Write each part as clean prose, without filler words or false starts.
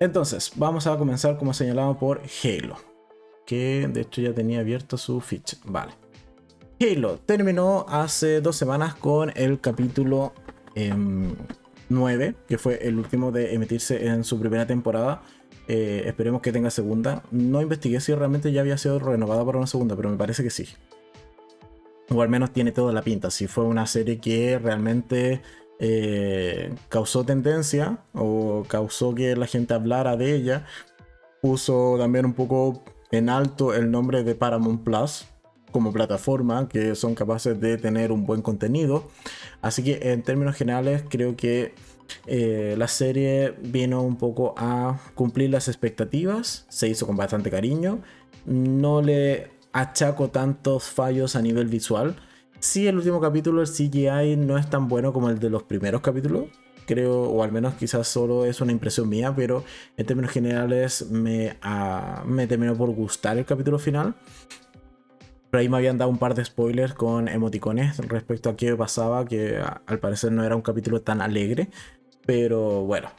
Entonces, vamos a comenzar como señalado por Halo, que de hecho ya tenía abierto su ficha. Vale. Halo terminó hace 2 semanas con el capítulo 9, que fue el último de emitirse en su primera temporada. Esperemos que tenga segunda. No investigué si realmente ya había sido renovada para una segunda, pero me parece que sí. O al menos tiene toda la pinta. Si fue una serie que realmente causó tendencia o causó que la gente hablara de ella, puso también un poco en alto el nombre de Paramount Plus como plataforma, que son capaces de tener un buen contenido. Así que en términos generales creo que la serie vino un poco a cumplir las expectativas, se hizo con bastante cariño, no le achaco tantos fallos a nivel visual. Sí, el último capítulo, el CGI no es tan bueno como el de los primeros capítulos, creo, o al menos quizás solo es una impresión mía, pero en términos generales me terminó por gustar el capítulo final. Pero ahí me habían dado un par de spoilers con emoticones respecto a qué pasaba, que al parecer no era un capítulo tan alegre. Pero bueno,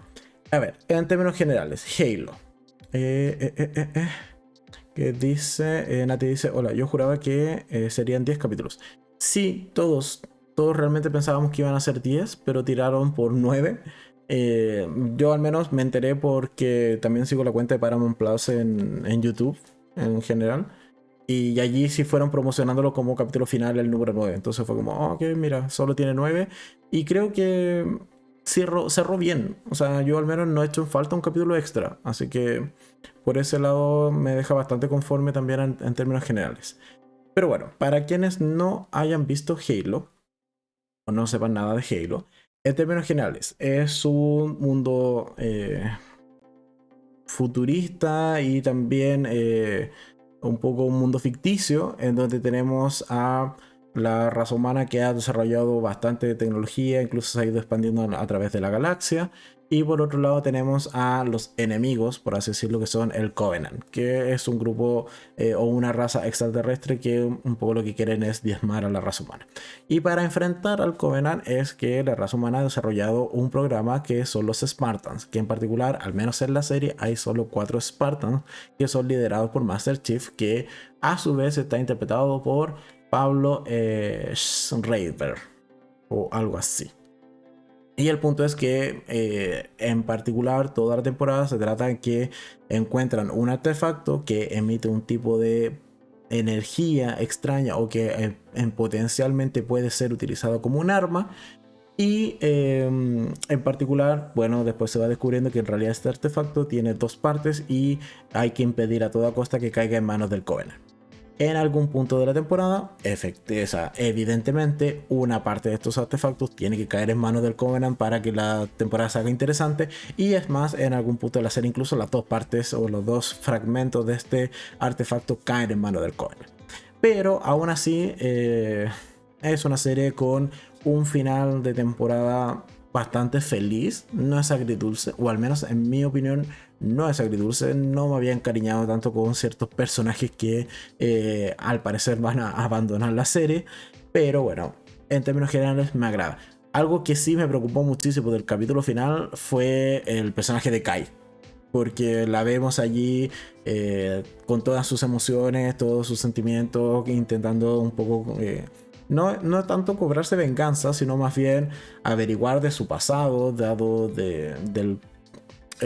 a ver, en términos generales, Halo. Que dice, Nati dice, hola, yo juraba que serían 10 capítulos. Sí, todos realmente pensábamos que iban a ser 10, pero tiraron por 9. Yo al menos me enteré porque también sigo la cuenta de Paramount Plus en YouTube en general. Y allí sí fueron promocionándolo como capítulo final el número 9. Entonces fue como, oh, ok, mira, solo tiene 9. Y creo que cerró bien. O sea, yo al menos no he hecho en falta un capítulo extra. Así que por ese lado me deja bastante conforme también en términos generales. Pero bueno, para quienes no hayan visto Halo o no sepan nada de Halo, en términos generales, es un mundo futurista y también un poco un mundo ficticio en donde tenemos a la raza humana que ha desarrollado bastante tecnología, incluso se ha ido expandiendo a través de la galaxia. Y por otro lado tenemos a los enemigos, por así decirlo, que son el Covenant, que es un grupo o una raza extraterrestre que un poco lo que quieren es diezmar a la raza humana. Y para enfrentar al Covenant es que la raza humana ha desarrollado un programa que son los Spartans, que en particular, al menos en la serie, hay solo 4 Spartans que son liderados por Master Chief, que a su vez está interpretado por Pablo Schreiber o algo así. Y el punto es que en particular toda la temporada se trata de que encuentran un artefacto que emite un tipo de energía extraña o que potencialmente puede ser utilizado como un arma. Y en particular, bueno, después se va descubriendo que en realidad este artefacto tiene dos partes y hay que impedir a toda costa que caiga en manos del Covenant. En algún punto de la temporada, evidentemente, una parte de estos artefactos tiene que caer en manos del Covenant para que la temporada se haga interesante. Y es más, en algún punto de la serie, incluso las dos partes o los dos fragmentos de este artefacto caen en manos del Covenant. Pero aún así, es una serie con un final de temporada bastante feliz. No es agridulce, o al menos en mi opinión, no es agridulce. No me había encariñado tanto con ciertos personajes que al parecer van a abandonar la serie. Pero bueno, en términos generales me agrada. Algo que sí me preocupó muchísimo del capítulo final fue el personaje de Kai, porque la vemos allí con todas sus emociones, todos sus sentimientos, intentando un poco, no tanto cobrarse venganza, sino más bien averiguar de su pasado, dado del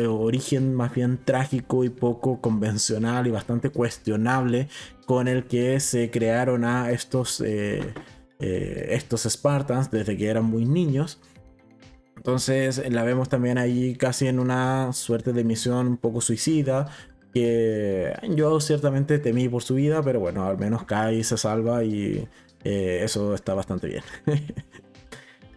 origen más bien trágico y poco convencional y bastante cuestionable con el que se crearon a estos Spartans desde que eran muy niños. Entonces la vemos también ahí casi en una suerte de misión un poco suicida, que yo ciertamente temí por su vida, pero bueno, al menos Kai se salva y eso está bastante bien.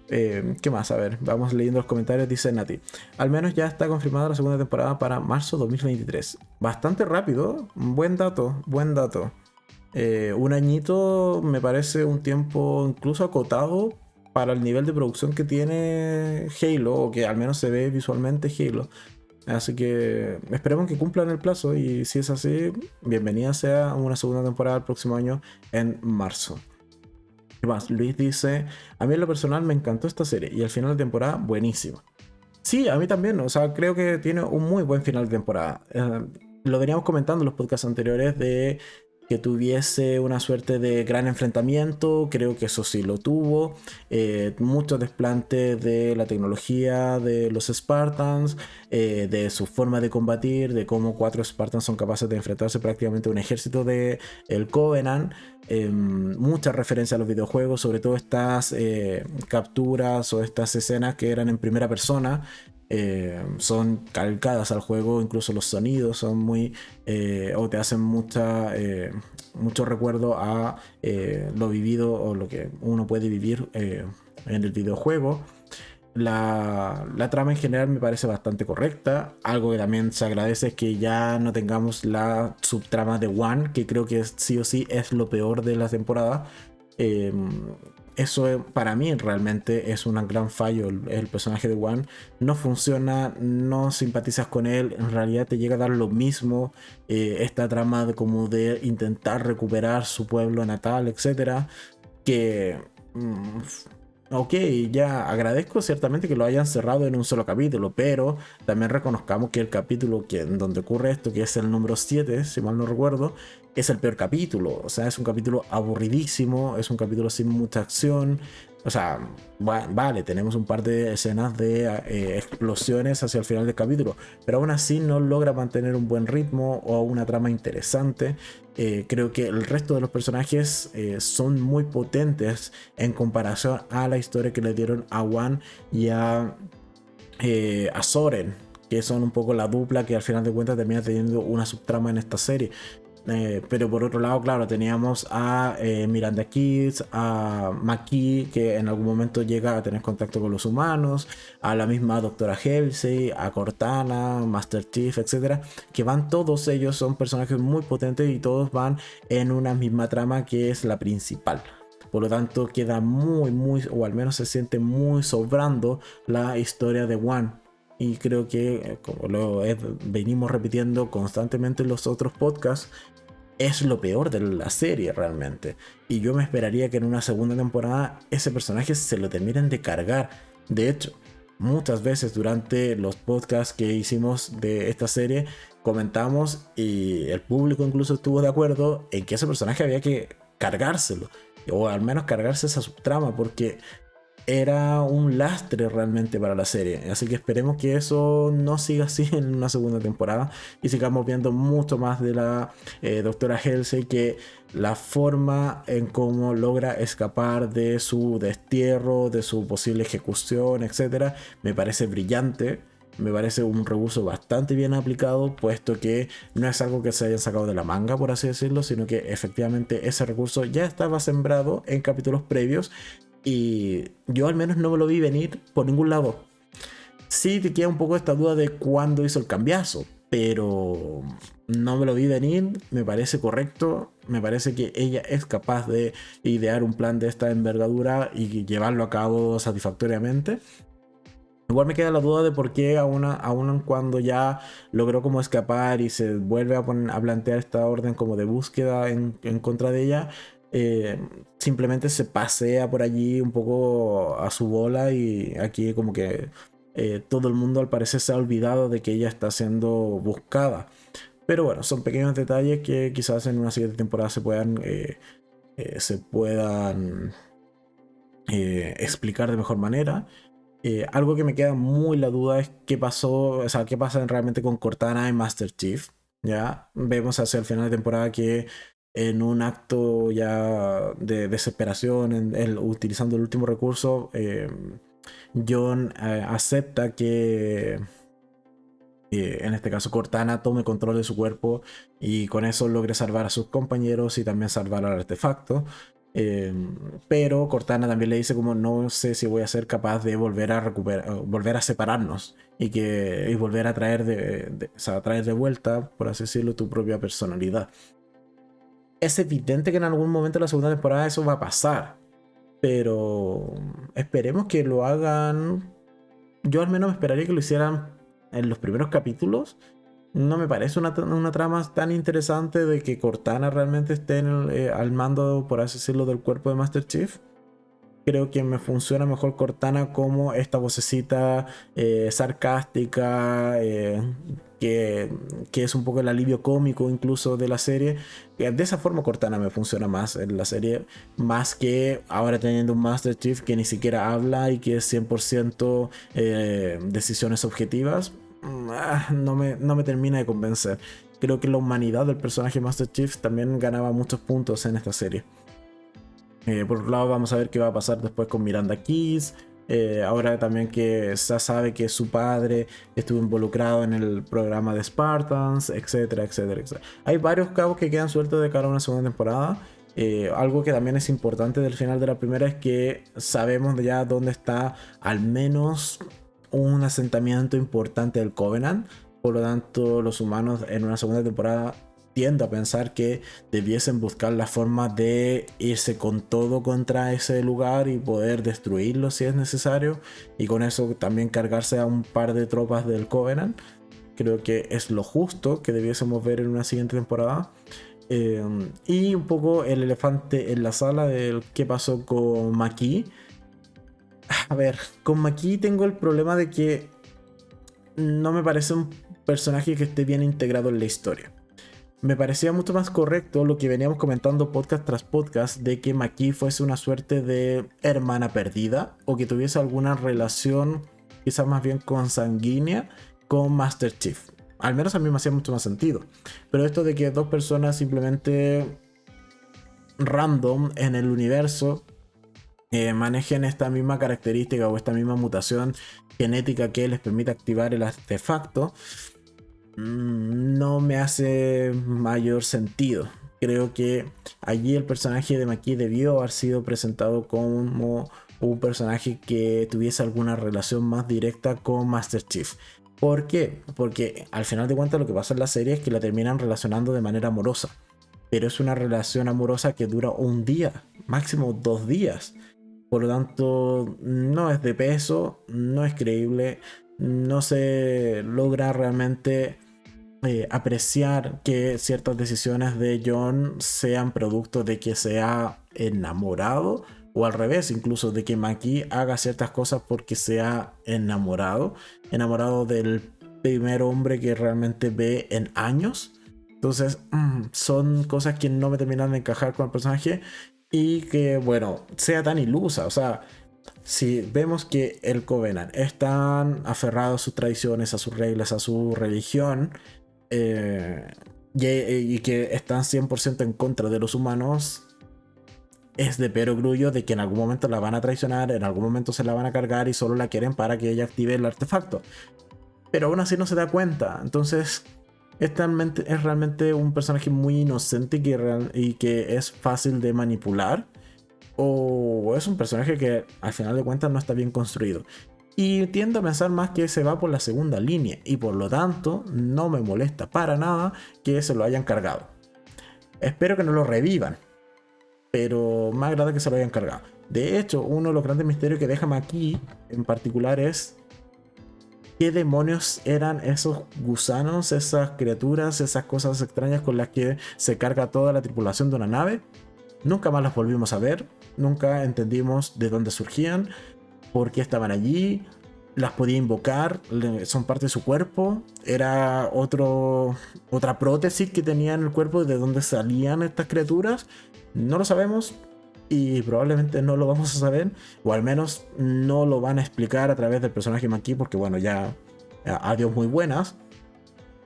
¿Qué más? A ver, vamos leyendo los comentarios. Dice Nati, al menos ya está confirmada la segunda temporada para marzo 2023. Bastante rápido, buen dato, buen dato. Un añito me parece un tiempo incluso acotado para el nivel de producción que tiene Halo, o que al menos se ve visualmente Halo. Así que esperemos que cumplan el plazo y si es así, bienvenida sea una segunda temporada el próximo año en marzo. ¿Qué más? Luis dice, a mí en lo personal me encantó esta serie y al final de temporada buenísima. Sí, a mí también, o sea, creo que tiene un muy buen final de temporada. Lo veníamos comentando en los podcasts anteriores de que tuviese una suerte de gran enfrentamiento, creo que eso sí lo tuvo. Muchos desplantes de la tecnología de los Spartans, de su forma de combatir, de cómo 4 Spartans son capaces de enfrentarse prácticamente a un ejército de el Covenant. Mucha referencia a los videojuegos, sobre todo estas capturas o estas escenas que eran en primera persona. Son calcadas al juego, incluso los sonidos son muy o te hacen mucho recuerdo a lo vivido o lo que uno puede vivir en el videojuego. La trama en general me parece bastante correcta. Algo que también se agradece es que ya no tengamos la subtrama de One, que creo que sí o sí es lo peor de la temporada. Eh, Eso para mí realmente es un gran fallo. El personaje de One no funciona, no simpatizas con él, en realidad te llega a dar lo mismo. Esta trama de como de intentar recuperar su pueblo natal, etcétera, que ok, ya agradezco ciertamente que lo hayan cerrado en un solo capítulo, pero también reconozcamos que el capítulo en donde ocurre esto, que es el número 7, si mal no recuerdo, es el peor capítulo. O sea, es un capítulo aburridísimo, es un capítulo sin mucha acción. O sea, vale, tenemos un par de escenas de explosiones hacia el final del capítulo, pero aún así no logra mantener un buen ritmo o una trama interesante. Creo que el resto de los personajes son muy potentes en comparación a la historia que le dieron a Wan y a Soren, que son un poco la dupla que al final de cuentas termina teniendo una subtrama en esta serie. Pero por otro lado, claro, teníamos a Miranda Kids, a Maki, que en algún momento llega a tener contacto con los humanos, a la misma Doctora Halsey, a Cortana, Master Chief, etcétera, que van todos ellos, son personajes muy potentes y todos van en una misma trama que es la principal. Por lo tanto, queda o al menos se siente muy sobrando la historia de One. Y creo que, como venimos repitiendo constantemente en los otros podcasts, es lo peor de la serie realmente. Y yo me esperaría que en una segunda temporada ese personaje se lo terminen de cargar. De hecho, muchas veces durante los podcasts que hicimos de esta serie comentamos y el público incluso estuvo de acuerdo en que ese personaje había que cargárselo. O al menos cargarse esa subtrama porque era un lastre realmente para la serie. Así que esperemos que eso no siga así en una segunda temporada y sigamos viendo mucho más de la doctora Halsey, que la forma en cómo logra escapar de su destierro, de su posible ejecución, etcétera, me parece brillante. Me parece un recurso bastante bien aplicado, puesto que no es algo que se hayan sacado de la manga, por así decirlo, sino que efectivamente ese recurso ya estaba sembrado en capítulos previos y yo al menos no me lo vi venir por ningún lado. Sí te queda un poco esta duda de cuándo hizo el cambiazo, pero no me lo vi venir, me parece correcto, me parece que ella es capaz de idear un plan de esta envergadura y llevarlo a cabo satisfactoriamente. Igual me queda la duda de por qué aún cuando ya logró como escapar y se vuelve a plantear esta orden como de búsqueda en contra de ella, eh, simplemente se pasea por allí un poco a su bola y aquí como que todo el mundo al parecer se ha olvidado de que ella está siendo buscada. Pero bueno, son pequeños detalles que quizás en una siguiente temporada se puedan explicar de mejor manera. Algo que me queda muy la duda es qué pasó, o sea, qué pasa realmente con Cortana y Master Chief. Ya vemos hacia el final de temporada que en un acto ya de desesperación, utilizando el último recurso, John acepta que en este caso Cortana tome control de su cuerpo y con eso logre salvar a sus compañeros y también salvar al artefacto. Eh, pero Cortana también le dice como no sé si voy a ser capaz de volver a recuperar, volver a separarnos y volver a traer o sea, traer de vuelta, por así decirlo, tu propia personalidad. Es evidente que en algún momento de la segunda temporada eso va a pasar, pero esperemos que lo hagan. Yo al menos me esperaría que lo hicieran en los primeros capítulos. No me parece una trama tan interesante de que Cortana realmente esté al mando, por así decirlo, del cuerpo de Master Chief. creo que me funciona mejor Cortana como esta vocecita sarcástica, que es un poco el alivio cómico incluso de la serie. De esa forma Cortana me funciona más en la serie, más que ahora teniendo un Master Chief que ni siquiera habla y que es 100% decisiones objetivas. No me termina de convencer. Creo que la humanidad del personaje Master Chief también ganaba muchos puntos en esta serie. Por otro lado, vamos a ver qué va a pasar después con Miranda Keys. Ahora también que se sabe que su padre estuvo involucrado en el programa de Spartans, etcétera, etcétera, etcétera. Hay varios cabos que quedan sueltos de cara a una segunda temporada. Algo que también es importante del final de la primera es que sabemos ya dónde está al menos un asentamiento importante del Covenant. Por lo tanto, los humanos en una segunda temporada tiendo a pensar que debiesen buscar la forma de irse con todo contra ese lugar y poder destruirlo si es necesario, y con eso también cargarse a un par de tropas del Covenant. Creo que es lo justo que debiésemos ver en una siguiente temporada. Y un poco el elefante en la sala del qué pasó con Makee. A ver, con Makee tengo el problema de que no me parece un personaje que esté bien integrado en la historia. Me parecía mucho más correcto lo que veníamos comentando podcast tras podcast, de que Makee fuese una suerte de hermana perdida, o que tuviese alguna relación quizás más bien consanguínea con Master Chief. Al menos a mí me hacía mucho más sentido. Pero esto de que dos personas simplemente random en el universo manejen esta misma característica o esta misma mutación genética que les permite activar el artefacto, no me hace mayor sentido. Creo que allí el personaje de Makee debió haber sido presentado como un personaje que tuviese alguna relación más directa con Master Chief. ¿Por qué? Porque al final de cuentas lo que pasa en la serie es que la terminan relacionando de manera amorosa, pero es una relación amorosa que dura un día, máximo 2 días. Por lo tanto, no es de peso, no es creíble, no se logra realmente apreciar que ciertas decisiones de John sean producto de que se ha enamorado, o al revés, incluso de que Makee haga ciertas cosas porque se ha enamorado del primer hombre que realmente ve en años. Entonces, son cosas que no me terminan de encajar con el personaje, y que, bueno, sea tan ilusa. O sea, si vemos que el Covenant es tan aferrado a sus tradiciones, a sus reglas, a su religión, y que están 100% en contra de los humanos, es de perogrullo de que en algún momento la van a traicionar, en algún momento se la van a cargar y solo la quieren para que ella active el artefacto. Pero aún así no se da cuenta. Entonces es realmente un personaje muy inocente y que es fácil de manipular, o es un personaje que al final de cuentas no está bien construido. Y tiendo a pensar más que se va por la segunda línea, y por lo tanto no me molesta para nada que se lo hayan cargado. Espero que no lo revivan, pero me agrada que se lo hayan cargado. De hecho, uno de los grandes misterios que deja Makee en particular es qué demonios eran esos gusanos, esas criaturas, esas cosas extrañas con las que se carga toda la tripulación de una nave. Nunca más las volvimos a ver, nunca entendimos de dónde surgían, por qué estaban allí. Las podía invocar, son parte de su cuerpo. Era otra prótesis que tenía en el cuerpo, de dónde salían estas criaturas. No lo sabemos, y probablemente no lo vamos a saber, o al menos no lo van a explicar a través del personaje Makee, porque bueno, ya adiós muy buenas.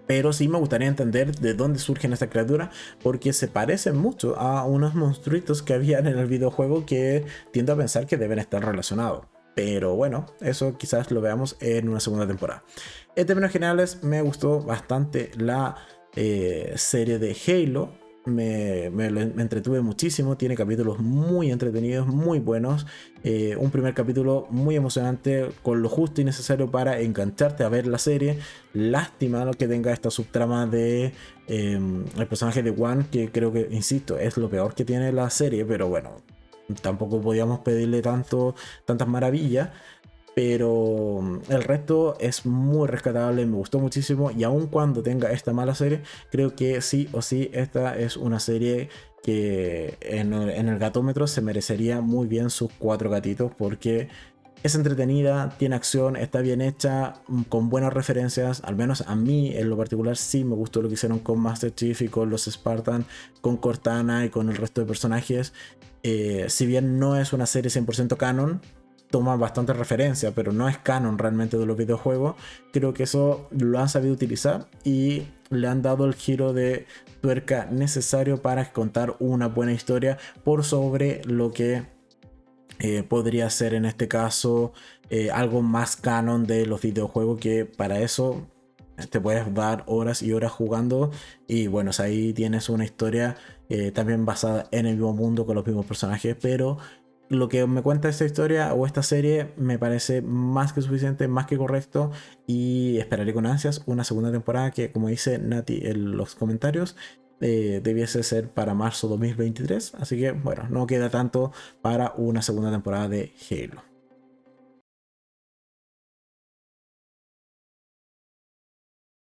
Pero sí me gustaría entender de dónde surgen estas criaturas, porque se parecen mucho a unos monstruitos que habían en el videojuego, que tiendo a pensar que deben estar relacionados. Pero bueno, eso quizás lo veamos en una segunda temporada. En términos generales, me gustó bastante la serie de Halo. Me entretuve muchísimo. Tiene capítulos muy entretenidos, muy buenos. Un primer capítulo muy emocionante, con lo justo y necesario para engancharte a ver la serie. Lástima que tenga esta subtrama de el personaje de One, que creo que, insisto, es lo peor que tiene la serie. Pero bueno, tampoco podíamos pedirle tantas maravillas. pero el resto es muy rescatable, me gustó muchísimo y aun cuando tenga esta mala serie, creo que sí o sí esta es una serie que en el gatómetro se merecería muy bien sus 4 gatitos porque es entretenida, tiene acción, está bien hecha, con buenas referencias. Al menos a mí en lo particular sí me gustó lo que hicieron con Master Chief y con los Spartan, con Cortana y con el resto de personajes. Si bien no es una serie 100% canon, toma bastante referencia, pero no es canon realmente de los videojuegos. Creo que eso lo han sabido utilizar y le han dado el giro de tuerca necesario para contar una buena historia por sobre lo que podría ser en este caso algo más canon de los videojuegos, que para eso te puedes dar horas y horas jugando y bueno, ahí tienes una historia también basada en el mismo mundo con los mismos personajes, pero lo que me cuenta esta historia o esta serie me parece más que suficiente, más que correcto, y esperaré con ansias una segunda temporada que, como dice Nati en los comentarios, debiese ser para marzo 2023. Así que bueno, no queda tanto para una segunda temporada de Halo.